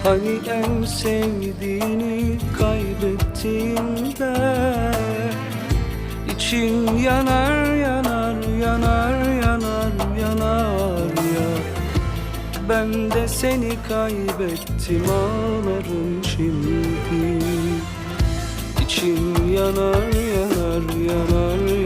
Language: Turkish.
Hani en sevdiğini kaybettiğinde İçin yanar yanar yanar yanar yanar ya. Ben de seni kaybettim, ağlarım şimdi. İçin yanar yanar yanar